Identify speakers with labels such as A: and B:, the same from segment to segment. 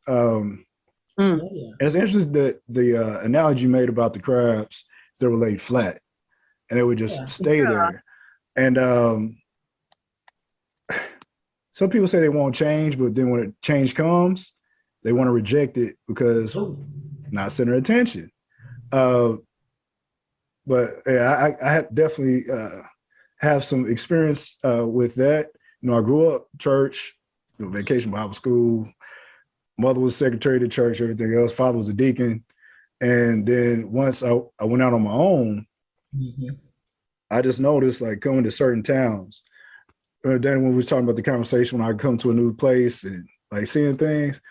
A: And it's interesting that the analogy you made about the crabs that were laid flat and they would just stay there. And some people say they won't change, but then when change comes, they want to reject it because not center attention. But yeah, I definitely have some experience with that. You know, I grew up church, you know, vacation Bible school. Mother was secretary of the church, everything else. Father was a deacon. And then once I went out on my own, I just noticed, like, coming to certain towns. Then when we were talking about the conversation, when I come to a new place and like seeing things,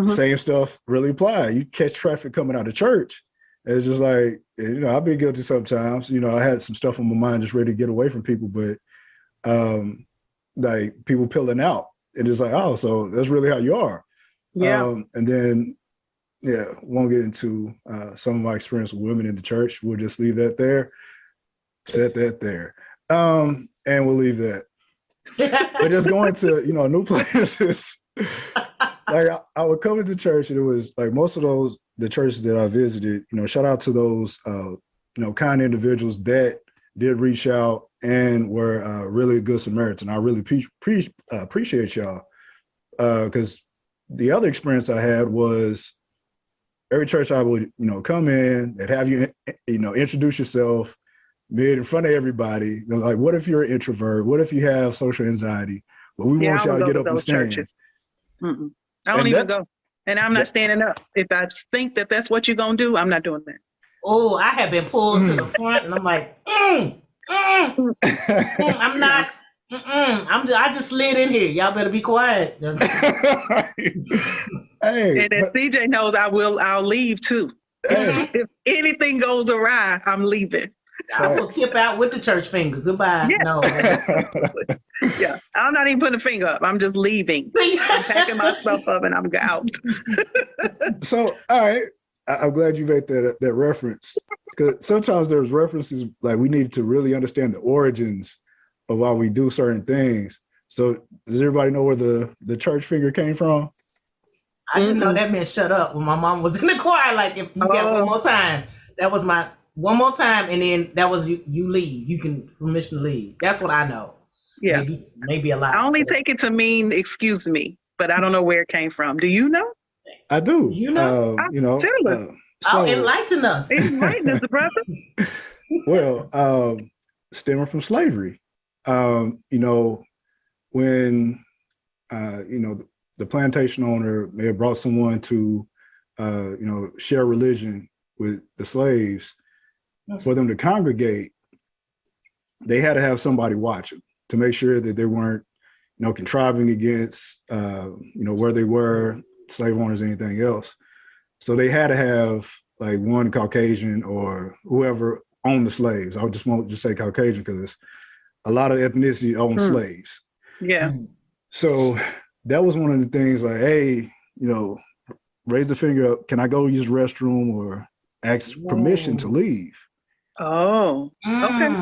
A: same stuff really apply. You catch traffic coming out of church. It's just like, you know, I've been guilty sometimes. You know, I had some stuff on my mind just ready to get away from people, but like people peeling out. And it's like, oh, so that's really how you are.
B: Yeah.
A: And then, yeah, won't get into some of my experience with women in the church. We'll just leave that there. Set that there. And we'll leave that. But just going to, you know, new places. Like I would come into church and it was like most of the churches that I visited, you know, shout out to those, you know, kind individuals that did reach out and were really a good Samaritan. I really appreciate y'all because the other experience I had was every church I would, you know, come in, they'd have you, you know, introduce yourself mid in front of everybody. You know, like, what if you're an introvert? What if you have social anxiety? Well, we want y'all to get up and stand.
B: I don't even go. And I'm not standing up. If I think that that's what you're going to do, I'm not doing that.
C: Oh, I have been pulled to the front and I'm like, I'm not, I just slid in here. Y'all better be quiet.
A: Hey,
B: and as CJ knows, I'll leave too.
A: Hey.
B: If anything goes awry, I'm leaving.
C: I will tip out with the church finger. Goodbye.
B: Yeah.
C: No.
B: Yeah, I'm not even putting a finger up. I'm just leaving. I'm packing my stuff up and I'm out.
A: So, all right. I'm glad you made that reference. Because sometimes there's references like we need to really understand the origins of why we do certain things. So does everybody know where the church finger came from?
C: I just know that meant shut up when my mom was in the choir. Like, if you got one more time, that was my one more time, and then that was you leave. You can permission to leave. That's what I know.
B: Yeah.
C: Maybe a lot.
B: I only take it to mean excuse me, but I don't know where it came from. Do you know?
A: I do.
C: You know?
A: You know.
C: So, enlighten us.
B: Enlighten us, brother.
A: Well, stemming from slavery. You know, when you know, the plantation owner may have brought someone to you know, share religion with the slaves, for them to congregate, they had to have somebody watch them to make sure that they weren't, you know, contriving against, you know, where they were, slave owners, anything else. So they had to have like one Caucasian or whoever owned the slaves. I just won't just say Caucasian because a lot of ethnicity owned slaves.
B: Yeah.
A: So that was one of the things like, hey, you know, raise the finger up. Can I go use the restroom or ask permission to leave?
B: Oh, okay.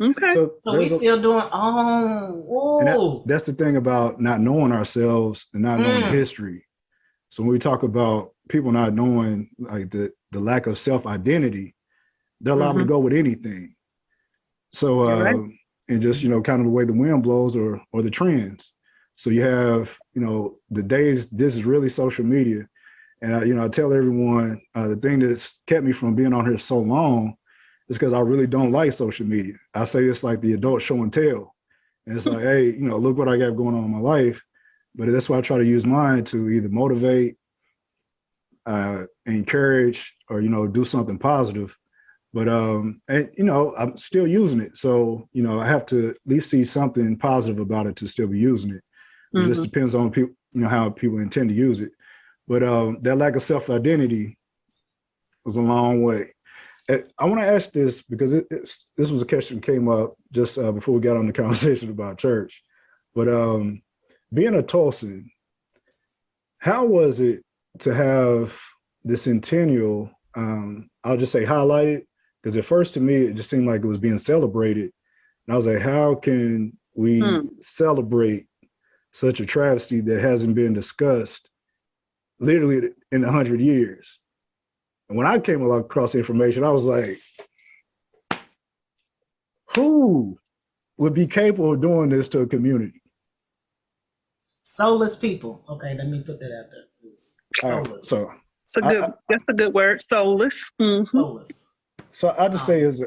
B: Okay.
A: So
C: we still doing,
A: and that's the thing about not knowing ourselves and not knowing history. So when we talk about people not knowing like the lack of self-identity, they're allowed to go with anything. So, and just, you know, kind of the way the wind blows or the trends. So you have, you know, the days, this is really social media. And, you know, I tell everyone the thing that's kept me from being on here so long is because I really don't like social media. I say it's like the adult show and tell. And it's like, hey, you know, look what I got going on in my life. But that's why I try to use mine to either motivate, encourage, or, you know, do something positive. But, and, you know, I'm still using it. So, you know, I have to at least see something positive about it to still be using it. It just depends on people, you know, how people intend to use it. But that lack of self-identity was a long way. I want to ask this because this was a question that came up just before we got on the conversation about church. But being a Tulsan, how was it to have the Centennial, I'll just say highlighted? Because at first to me, it just seemed like it was being celebrated. And I was like, how can we celebrate such a travesty that hasn't been discussed literally in 100 years. And when I came across the information, I was like, who would be capable of doing this to a community?
C: Soulless people. Okay, let me put that out there, please. Soulless.
A: So
B: that's a good word. Soulless. Mm-hmm.
C: Soulless.
A: So I just say, as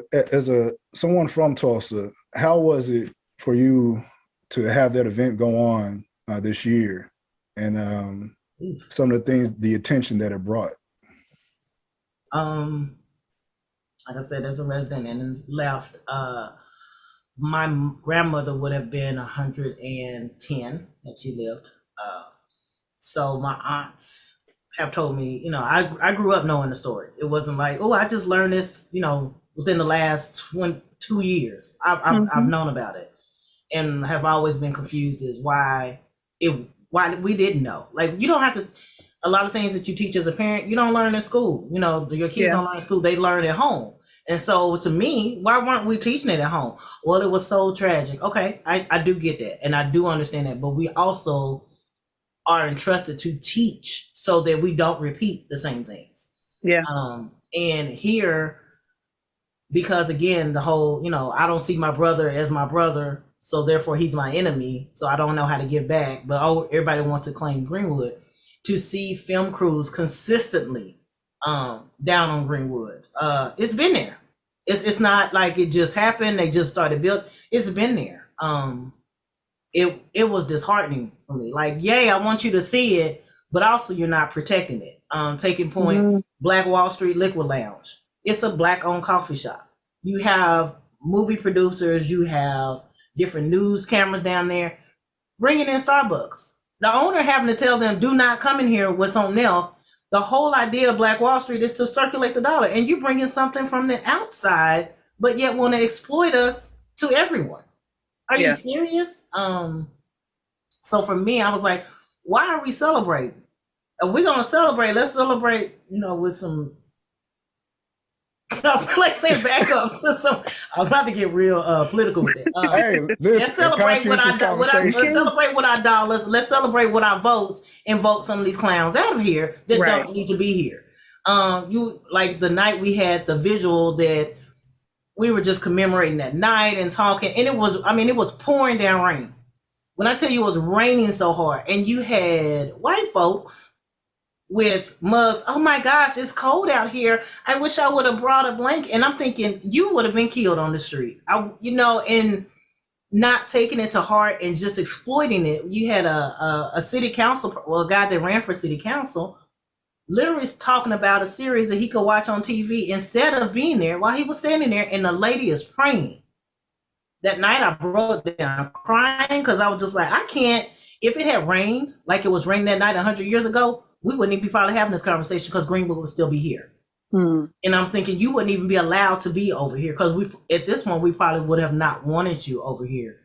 A: a someone from Tulsa, how was it for you to have that event go on this year, and some of the things, the attention that it brought?
C: Like I said, as a resident and left, my grandmother would have been 110 had she lived. So my aunts have told me, you know, I grew up knowing the story. It wasn't like, oh, I just learned this, you know, within the last 2 years. I've known about it, and have always been confused as why we didn't know. Like, you don't have to. A lot of things that you teach as a parent, you don't learn in school. You know, your kids don't learn in school; they learn at home. And so, to me, why weren't we teaching it at home? Well, it was so tragic. Okay, I do get that, and I do understand that, but we also are entrusted to teach so that we don't repeat the same things.
B: Yeah.
C: And here, because again, the whole, you know, I don't see my brother as my brother, so therefore he's my enemy, so I don't know how to give back. But everybody wants to claim Greenwood. To see film crews consistently down on Greenwood, it's been there. It's not like it just happened. They just started build. It's been there. It was disheartening for me. Like, yay, I want you to see it, but also you're not protecting it. Taking point, Black Wall Street Liquid Lounge. It's a Black-owned coffee shop. You have movie producers. You have different news cameras down there bringing in Starbucks. The owner having to tell them, do not come in here with something else. The whole idea of Black Wall Street is to circulate the dollar, and you bring in something from the outside, but yet want to exploit us to everyone. Are you serious? So for me, I was like, why are we celebrating? If we're gonna celebrate, let's celebrate, you know, with some. Let's say back up. So I'm about to get real political with it. Let's celebrate with our dollars. Let's celebrate with our votes and vote some of these clowns out of here that don't need to be here. You like the night we had the visual that we were just commemorating that night and talking, and it was pouring down rain. When I tell you it was raining so hard, and you had white folks with mugs. Oh my gosh, it's cold out here. I wish I would have brought a blanket. And I'm thinking you would have been killed on the street. And not taking it to heart and just exploiting it. You had a city council, a guy that ran for city council, literally talking about a series that he could watch on TV instead of being there while he was standing there, and the lady is praying. That night I broke down crying because I was just like, I can't. If it had rained like it was raining that night 100 years ago, we wouldn't even be probably having this conversation because Greenwood would still be here. And I'm thinking you wouldn't even be allowed to be over here because at this point we probably would have not wanted you over here.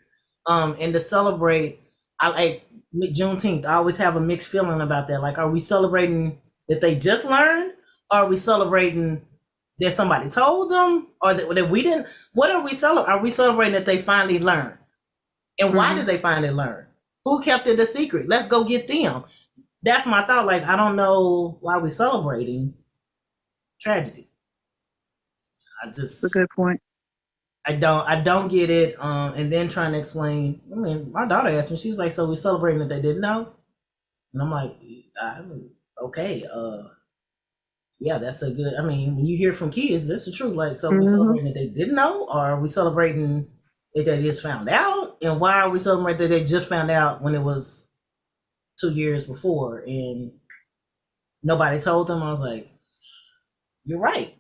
C: And to celebrate, I like Juneteenth. I always have a mixed feeling about that. Like, are we celebrating that they just learned? Or are we celebrating that somebody told them? Or that we didn't? What are we celebrating? Are we celebrating that they finally learned? And why did they finally learn? Who kept it a secret? Let's go get them. That's my thought. Like, I don't know why we're celebrating tragedy.
B: That's a good point.
C: I don't get it. And then trying to explain. I mean, my daughter asked me. She's like, "So we're celebrating that they didn't know?" And I'm like, "Okay, yeah, that's a good." I mean, when you hear from kids, that's the truth. Like, so we're celebrating that they didn't know, or are we celebrating that they just found out? And why are we celebrating that they just found out when it was 2 years before and nobody told them? I was like, you're right.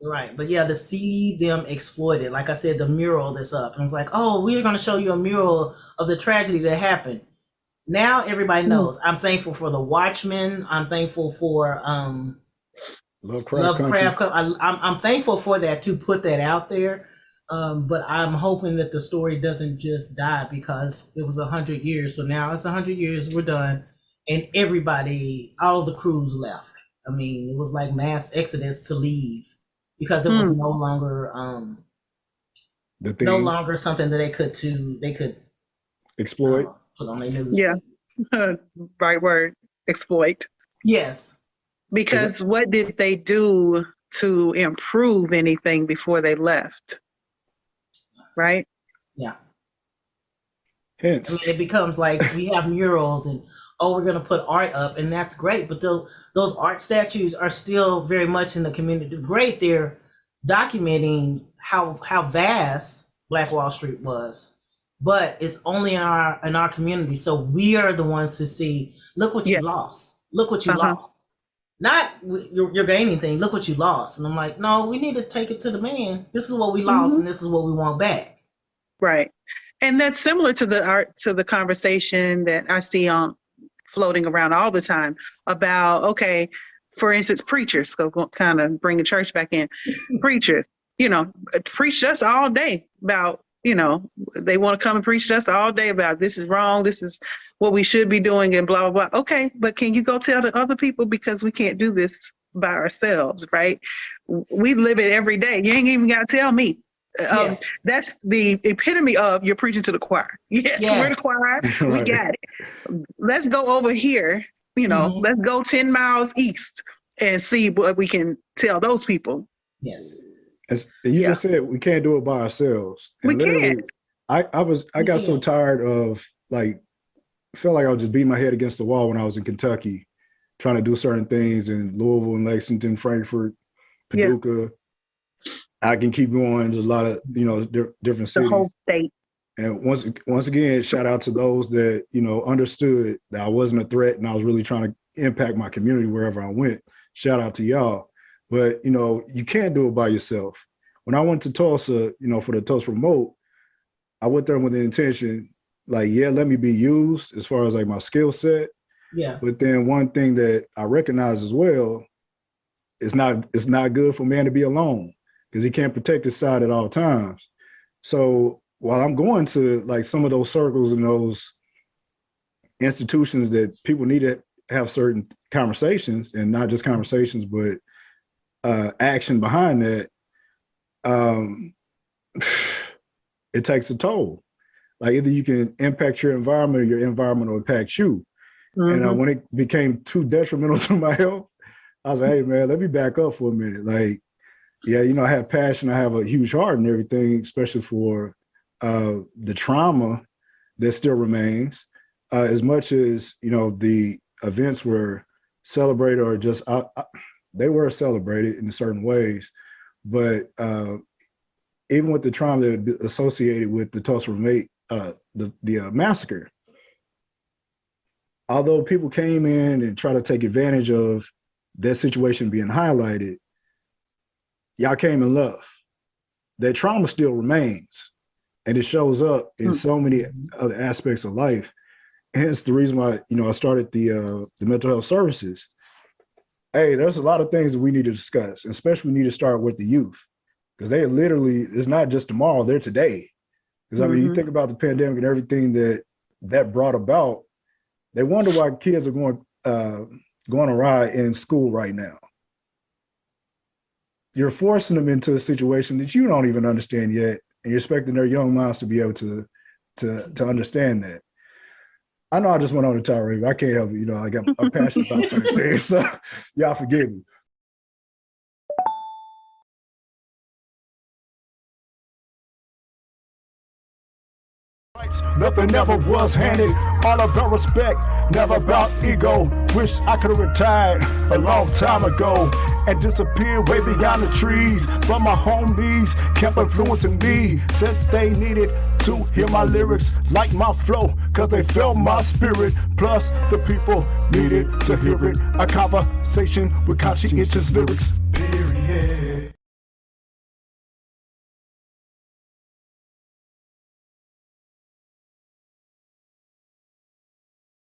C: You're right. But yeah, to see them exploited, like I said, the mural that's up, and it's like, oh, we're going to show you a mural of the tragedy that happened. Now everybody knows. I'm thankful for the Watchmen. I'm thankful for Lovecraft. I'm thankful for that, to put that out there. But I'm hoping that the story doesn't just die because it was 100 years. So now it's 100 years, we're done. And everybody, all the crews left. I mean, it was like mass exodus to leave because it was no longer no longer something that they could exploit. Put on their news.
B: Yeah, right word. exploit.
C: Yes.
B: Because what did they do to improve anything before they left? Right?
C: Yeah.
A: Hence.
C: I mean, it becomes like we have murals and, we're going to put art up, and that's great. But those art statues are still very much in the community. Great. They're documenting how vast Black Wall Street was, but it's only in our community. So we are the ones to see, look what you lost. Look what you lost. Not you're gaining thing. Look what you lost. And I'm like, no, we need to take it to the man. This is what we lost, and this is what we want back.
B: Right. And that's similar to the conversation that I see floating around all the time about, okay, for instance, preachers, go kind of bring the church back in. Preachers, preach to us all day about, they want to come and preach to us all day about this is wrong, this is what we should be doing, and blah, blah, blah. Okay, but can you go tell the other people, because we can't do this by ourselves, right? We live it every day. You ain't even got to tell me. Yes. That's the epitome of you're preaching to the choir. Yes. We're the choir. We got it. Let's go over here. Let's go 10 miles east and see what we can tell those people.
C: Yes.
A: As you just said, we can't do it by ourselves. And
B: we can't.
A: I got so tired of felt like I was just beating my head against the wall when I was in Kentucky, trying to do certain things in Louisville and Lexington, Frankfort, Paducah. Yeah. I can keep going. There's a lot of, different cities.
B: The whole state.
A: And once again, shout out to those that, understood that I wasn't a threat and I was really trying to impact my community wherever I went. Shout out to y'all. But, you can't do it by yourself. When I went to Tulsa, for the Tulsa remote, I went there with the intention, let me be used as far as my skill set.
C: Yeah.
A: But then one thing that I recognize as well, it's not good for man to be alone, because he can't protect his side at all times. So while I'm going to some of those circles and those institutions that people need to have certain conversations, and not just conversations, but action behind that, it takes a toll. Either you can impact your environment or your environment will impact you. Mm-hmm. And when it became too detrimental to my health, I was like, hey man, let me back up for a minute. I have passion, I have a huge heart and everything, especially for the trauma that still remains. As much as, the events were celebrated or just, they were celebrated in certain ways, but even with the trauma that was associated with the Tulsa the massacre, although people came in and tried to take advantage of that situation being highlighted, y'all came in love. That trauma still remains, and it shows up in so many other aspects of life. Hence the reason why, I started the mental health services. Hey, there's a lot of things that we need to discuss, and especially we need to start with the youth, because they literally, it's not just tomorrow, they're today. Because you think about the pandemic and everything that brought about, they wonder why kids are going awry in school right now. You're forcing them into a situation that you don't even understand yet, and you're expecting their young minds to be able to understand that. I know I just went on a tirade. I can't help it. I'm passionate about certain things, so y'all forgive me.
D: Nothing ever was handed, all about respect, never about ego. Wish I could have retired a long time ago and disappeared way beyond the trees. But my homies kept influencing me, said they needed to hear my lyrics, like my flow, cause they felt my spirit. Plus the people needed to hear it. A conversation with conscientious lyrics.